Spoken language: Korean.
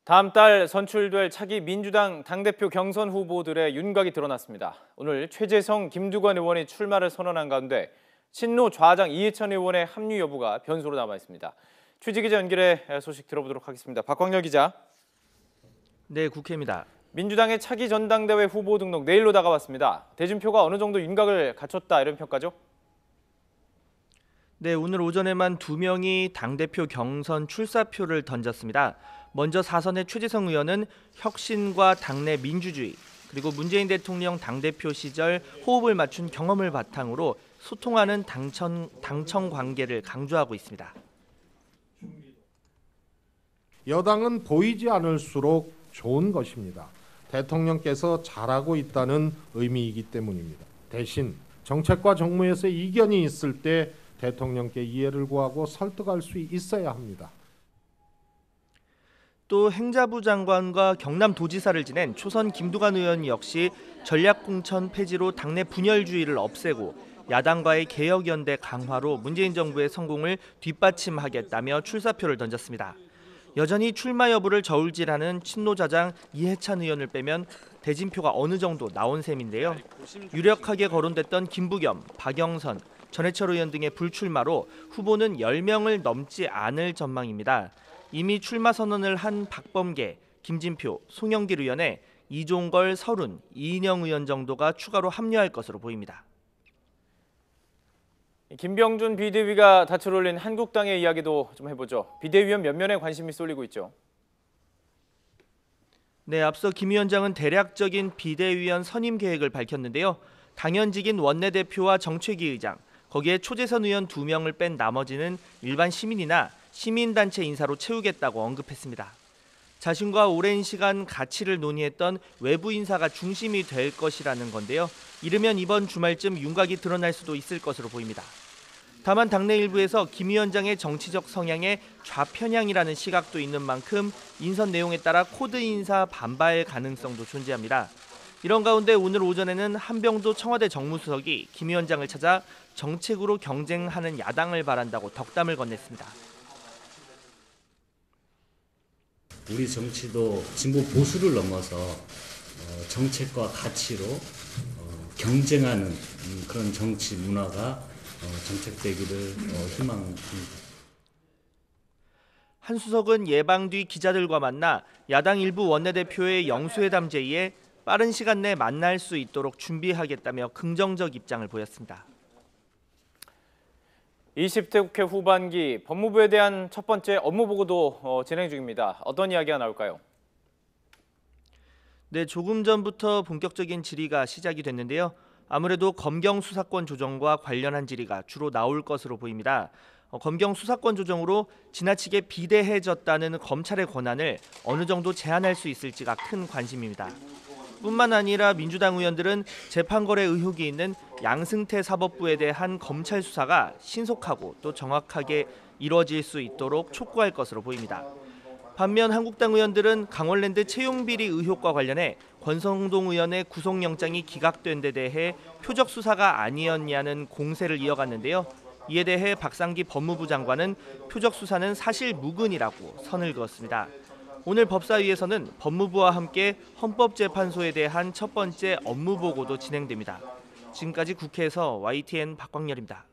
다음 달 선출될 차기 민주당 당대표 경선 후보들의 윤곽이 드러났습니다. 오늘 최재성, 김두관 의원이 출마를 선언한 가운데 친노 좌장 이해찬 의원의 합류 여부가 변수로 남아 있습니다. 취재기자 연결해 소식 들어보도록 하겠습니다. 박광렬 기자. 네, 국회입니다. 민주당의 차기 전당대회 후보 등록 내일로 다가왔습니다. 대진표가 어느 정도 윤곽을 갖췄다 이런 평가죠? 네, 오늘 오전에만 2명이 당대표 경선 출사표를 던졌습니다. 먼저 4선의 최재성 의원은 혁신과 당내 민주주의, 그리고 문재인 대통령 당대표 시절 호흡을 맞춘 경험을 바탕으로 소통하는 당청 관계를 강조하고 있습니다. 여당은 보이지 않을수록 좋은 것입니다. 대통령께서 잘하고 있다는 의미이기 때문입니다. 대신 정책과 정무에서 이견이 있을 때 대통령께 이해를 구하고 설득할 수 있어야 합니다. 또 행자부 장관과 경남도지사를 지낸 초선 김두관 의원 역시 전략공천 폐지로 당내 분열주의를 없애고 야당과의 개혁연대 강화로 문재인 정부의 성공을 뒷받침하겠다며 출사표를 던졌습니다. 여전히 출마 여부를 저울질하는 친노자장 이해찬 의원을 빼면 대진표가 어느 정도 나온 셈인데요. 유력하게 거론됐던 김부겸, 박영선, 전해철 의원 등의 불출마로 후보는 10명을 넘지 않을 전망입니다. 이미 출마 선언을 한 박범계, 김진표, 송영길 의원에 이종걸, 설훈, 이인영 의원 정도가 추가로 합류할 것으로 보입니다. 김병준 비대위가 닻을 올린 한국당의 이야기도 좀 해보죠. 비대위원 몇 면에 관심이 쏠리고 있죠. 네, 앞서 김 위원장은 대략적인 비대위원 선임 계획을 밝혔는데요. 당연직인 원내대표와 정책위 의장, 거기에 초재선 의원 2명을 뺀 나머지는 일반 시민이나 시민단체 인사로 채우겠다고 언급했습니다. 자신과 오랜 시간 가치를 논의했던 외부 인사가 중심이 될 것이라는 건데요. 이르면 이번 주말쯤 윤곽이 드러날 수도 있을 것으로 보입니다. 다만 당내 일부에서 김 위원장의 정치적 성향에 좌편향이라는 시각도 있는 만큼 인선 내용에 따라 코드 인사 반발 가능성도 존재합니다. 이런 가운데 오늘 오전에는 한병도 청와대 정무수석이 김 위원장을 찾아 정책으로 경쟁하는 야당을 바란다고 덕담을 건넸습니다. 우리 정치도 진보 보수를 넘어서 정책과 가치로 경쟁하는 그런 정치 문화가 정책되기를 희망합니다. 한 수석은 예방 뒤 기자들과 만나 야당 일부 원내대표의 영수회담 제의에 빠른 시간 내 만날 수 있도록 준비하겠다며 긍정적 입장을 보였습니다. 20대 국회 후반기 법무부에 대한 첫 번째 업무 보고도 진행 중입니다. 어떤 이야기가 나올까요? 네, 조금 전부터 본격적인 질의가 시작이 됐는데요. 아무래도 검경 수사권 조정과 관련한 질의가 주로 나올 것으로 보입니다. 검경 수사권 조정으로 지나치게 비대해졌다는 검찰의 권한을 어느 정도 제한할 수 있을지가 큰 관심입니다. 뿐만 아니라 민주당 의원들은 재판거래 의혹이 있는 양승태 사법부에 대한 검찰 수사가 신속하고 또 정확하게 이루어질 수 있도록 촉구할 것으로 보입니다. 반면 한국당 의원들은 강원랜드 채용비리 의혹과 관련해 권성동 의원의 구속영장이 기각된 데 대해 표적 수사가 아니었냐는 공세를 이어갔는데요. 이에 대해 박상기 법무부 장관은 표적 수사는 사실 무근이라고 선을 그었습니다. 오늘 법사위에서는 법무부와 함께 헌법재판소에 대한 첫 번째 업무 보고도 진행됩니다. 지금까지 국회에서 YTN 박광렬입니다.